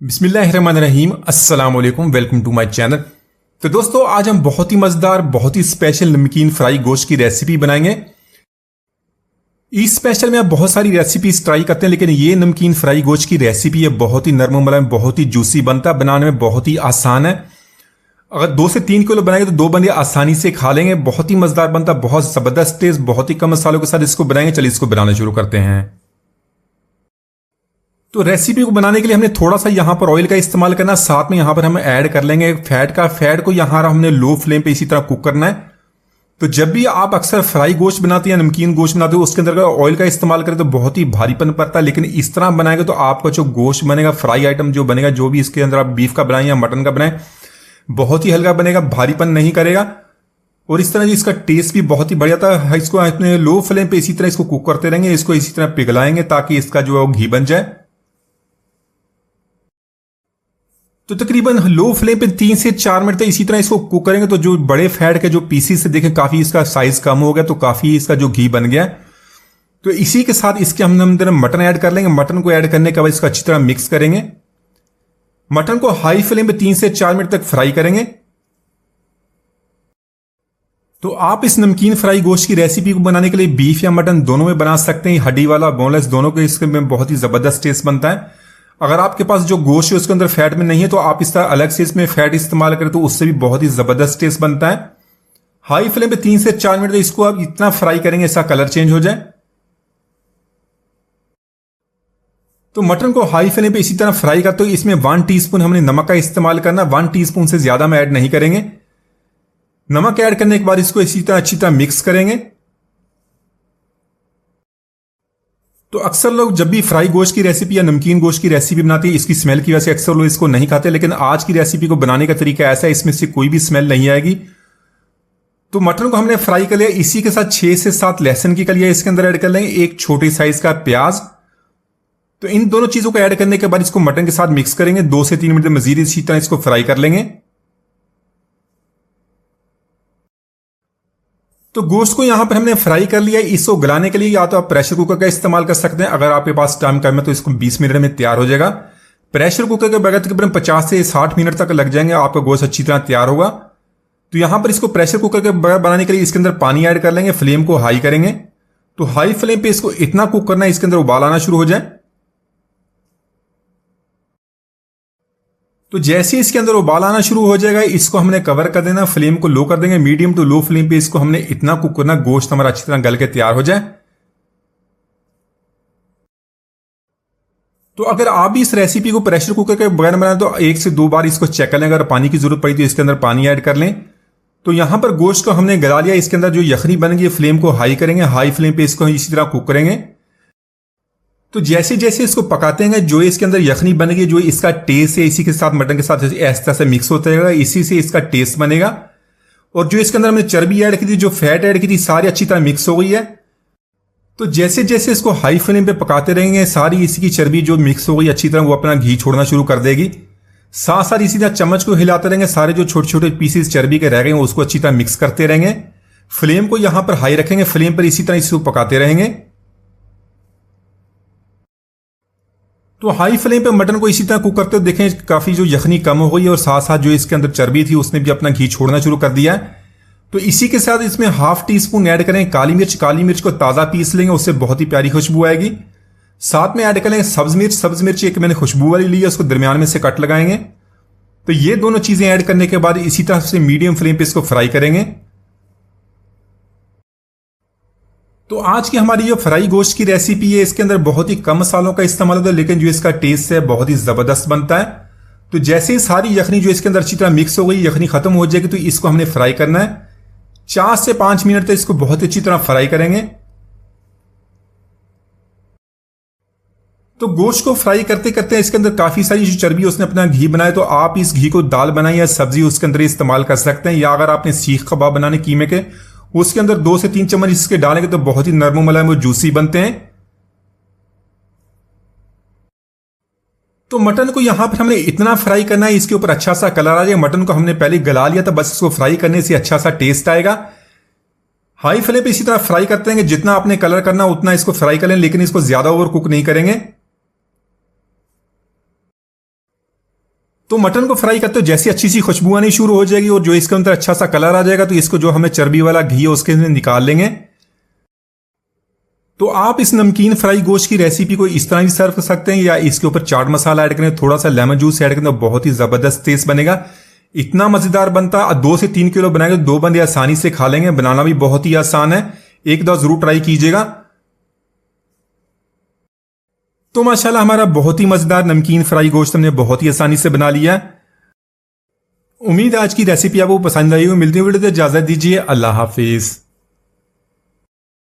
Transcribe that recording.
बिस्मिल्लाहिर्रहमानिर्रहीम, अस्सलाम वालेकुम, वेलकम टू माय चैनल। तो दोस्तों, आज हम बहुत ही मजेदार, बहुत ही स्पेशल नमकीन फ्राई गोश्त की रेसिपी बनाएंगे। इस स्पेशल में आप बहुत सारी रेसिपीज ट्राई करते हैं, लेकिन ये नमकीन फ्राई गोश्त की रेसिपी है बहुत ही नरम मुलायम, बहुत ही जूसी बनता है, बनाने में बहुत ही आसान है। अगर 2 से 3 किलो बनाएंगे तो 2 बंदे आसानी से खा लेंगे। बहुत ही मजेदार बनता है, बहुत जबरदस्त टेस्ट, बहुत ही कम मसालों के साथ इसको बनाएंगे। चलिए इसको बनाना शुरू करते हैं। तो रेसिपी को बनाने के लिए हमने थोड़ा सा यहां पर ऑयल का इस्तेमाल करना, साथ में यहां पर हम ऐड कर लेंगे फैट को यहां हमने लो फ्लेम पे इसी तरह कुक करना है। तो जब भी आप अक्सर फ्राई गोश्त बनाते हैं, नमकीन गोश्त बनाते हो, उसके अंदर ऑयल का इस्तेमाल करें तो बहुत ही भारीपन पड़ता है, लेकिन इस तरह बनाएंगे तो आपका जो गोश्त बनेगा, फ्राई आइटम जो बनेगा, जो भी इसके अंदर आप बीफ का बनाएं या मटन का बनाएं, बहुत ही हल्का बनेगा, भारीपन नहीं करेगा। और इस तरह इसका टेस्ट भी बहुत ही बढ़िया था। इसको अपने लो फ्लेम पे इसी तरह इसको कुक करते रहेंगे, इसको इसी तरह पिघलाएंगे ताकि इसका जो घी बन जाए। तो तकरीबन लो फ्लेम पे 3 से 4 मिनट तक इसी तरह इसको कुक करेंगे। तो जो बड़े फैट के जो पीसीस से देखें, काफी इसका साइज कम हो गया, तो काफी इसका जो घी बन गया। तो इसी के साथ इसके हम अंदर मटन ऐड कर लेंगे। मटन को ऐड करने के बाद इसको अच्छी तरह मिक्स करेंगे। मटन को हाई फ्लेम पे 3 से 4 मिनट तक फ्राई करेंगे। तो आप इस नमकीन फ्राई गोश्त की रेसिपी को बनाने के लिए बीफ या मटन दोनों में बना सकते हैं, हड्डी वाला, बोनलेस, दोनों के इसके में बहुत ही जबरदस्त टेस्ट बनता है। अगर आपके पास जो गोश्त है उसके अंदर फैट में नहीं है तो आप इस तरह अलग से इसमें फैट इस्तेमाल करें तो उससे भी बहुत ही जबरदस्त टेस्ट बनता है। हाई फ्लेम पे 3 से 4 मिनट तक इसको आप इतना फ्राई करेंगे ऐसा कलर चेंज हो जाए। तो मटन को हाई फ्लेम पे इसी तरह फ्राई करते हुए इसमें 1 टीस्पून हमने नमक का इस्तेमाल करना। 1 टीस्पून से ज्यादा में ऐड नहीं करेंगे। नमक ऐड करने के बाद इसको इसी तरह अच्छी तरह मिक्स करेंगे। तो अक्सर लोग जब भी फ्राई गोश्त की रेसिपी या नमकीन गोश्त की रेसिपी बनाते हैं, इसकी स्मेल की वजह से अक्सर लोग इसको नहीं खाते, लेकिन आज की रेसिपी को बनाने का तरीका ऐसा है, इसमें से कोई भी स्मेल नहीं आएगी। तो मटन को हमने फ्राई कर लिया। इसी के साथ 6 से 7 लहसुन की कलियां इसके अंदर ऐड कर लेंगे, एक छोटे साइज का प्याज। तो इन दोनों चीजों को ऐड करने के बाद इसको मटन के साथ मिक्स करेंगे। 2 से 3 मिनट मजीद इसी तरह इसको फ्राई कर लेंगे। तो गोश्त को यहां पर हमने फ्राई कर लिया है। इसको गलाने के लिए या तो आप प्रेशर कुकर का इस्तेमाल कर सकते हैं, अगर आपके पास टाइम कम है तो इसको 20 मिनट में तैयार हो जाएगा। प्रेशर कुकर के बगैर तकरीबन 50 से 60 मिनट तक लग जाएंगे, आपका गोश्त अच्छी तरह तैयार होगा। तो यहां पर इसको प्रेशर कुकर के बगैर बनाने के लिए इसके अंदर पानी ऐड कर लेंगे। फ्लेम को हाई करेंगे। तो हाई फ्लेम पे इसको इतना कुक करना है इसके अंदर उबाल आना शुरू हो जाए। तो जैसे इसके अंदर उबाल आना शुरू हो जाएगा, इसको हमने कवर कर देना। फ्लेम को लो कर देंगे, मीडियम टू लो फ्लेम पे इसको हमने इतना कुक करना गोश्त हमारा अच्छी तरह गल के तैयार हो जाए। तो अगर आप भी इस रेसिपी को प्रेशर कुकर के बगैर बनाएं तो 1 से 2 बार इसको चेक कर लें। अगर पानी की जरूरत पड़ी तो इसके अंदर पानी ऐड कर लें। तो यहां पर गोश्त को हमने गला लिया। इसके अंदर जो यखनी बनेगी, फ्लेम को हाई करेंगे। हाई फ्लेम पे इसको इसी तरह कुक करेंगे। तो जैसे जैसे इसको पकाते हैं, जो इसके अंदर यखनी बनेगी, जो इसका टेस्ट है, इसी के साथ मटन के साथ इस तरह से मिक्स होता रहेगा, इसी से इसका टेस्ट बनेगा। और जो इसके अंदर हमने चर्बी ऐड की थी, जो फैट ऐड की थी, सारी अच्छी तरह मिक्स हो गई है। तो जैसे जैसे इसको हाई फ्लेम पे पकाते रहेंगे, सारी इसकी चर्बी जो मिक्स हो गई अच्छी तरह, वो अपना घी छोड़ना शुरू कर देगी। साथ साथ इसी तरह चम्मच को हिलाते रहेंगे, सारे जो छोटे छोटे पीसेस चर्बी के रह गए उसको अच्छी तरह मिक्स करते रहेंगे। फ्लेम को यहां पर हाई रखेंगे। फ्लेम पर इसी तरह इसको पकाते रहेंगे। तो हाई फ्लेम पे मटन को इसी तरह कुक करते हुए देखें काफी जो यखनी कम हो गई है, और साथ साथ जो इसके अंदर चर्बी थी उसने भी अपना घी छोड़ना शुरू कर दिया है। तो इसी के साथ इसमें 1/2 टीस्पून ऐड करें काली मिर्च। काली मिर्च को ताजा पीस लेंगे, उससे बहुत ही प्यारी खुशबू आएगी। साथ में ऐड करेंगे सब्ज मिर्च। सब्ज मिर्च एक मैंने खुशबू वाली ली है, उसको दरमियान में से कट लगाएंगे। तो ये दोनों चीजें ऐड करने के बाद इसी तरह से मीडियम फ्लेम पे इसको फ्राई करेंगे। तो आज की हमारी जो फ्राई गोश्त की रेसिपी है, इसके अंदर बहुत ही कम मसालों का इस्तेमाल होता है, लेकिन जो इसका टेस्ट है बहुत ही जबरदस्त बनता है। तो जैसे ही सारी यखनी जो इसके अंदर अच्छी तरह मिक्स हो गई, यखनी खत्म हो जाएगी, तो इसको हमने फ्राई करना है। 4 से 5 मिनट तक इसको बहुत अच्छी तरह फ्राई करेंगे। तो गोश्त को फ्राई करते करते इसके अंदर काफी सारी जो चर्बी उसने अपना घी बनाया, तो आप इस घी को दाल बनाई या सब्जी उसके अंदर इस्तेमाल कर सकते हैं, या अगर आपने सीख कबाब बनाने कीमे के, उसके अंदर 2 से 3 चम्मच इसके डालेंगे तो बहुत ही नरम मुलायम और जूसी बनते हैं। तो मटन को यहां पर हमने इतना फ्राई करना है इसके ऊपर अच्छा सा कलर आ जाए। मटन को हमने पहले गला लिया था, बस इसको फ्राई करने से अच्छा सा टेस्ट आएगा। हाई फ्लेम पे इसी तरह फ्राई करते हैं, जितना आपने कलर करना उतना इसको फ्राई करें, लेकिन इसको ज्यादा ओवर कुक नहीं करेंगे। तो मटन को फ्राई करते हो जैसी अच्छी सी खुशबू आनी शुरू हो जाएगी और जो इसके अंदर अच्छा सा कलर आ जाएगा, तो इसको जो हमें चर्बी वाला घी है उसके अंदर निकाल लेंगे। तो आप इस नमकीन फ्राई गोश्त की रेसिपी को इस तरह भी सर्व कर सकते हैं, या इसके ऊपर चाट मसाला ऐड करें, थोड़ा सा लेमन जूस ऐड करें, तो बहुत ही जबरदस्त टेस्ट बनेगा। इतना मजेदार बनता है। 2 से 3 किलो बनाएंगे, 2 बंदे आसानी से खा लेंगे। बनाना भी बहुत ही आसान है, एक दफा जरूर ट्राई कीजिएगा। तो माशाल्लाह हमारा बहुत ही मजेदार नमकीन फ्राई गोश्त हमने बहुत ही आसानी से बना लिया। उम्मीद है आज की रेसिपी आपको पसंद आई हो। मिलती है वीडियो, इजाजत दीजिए, अल्लाह हाफिज।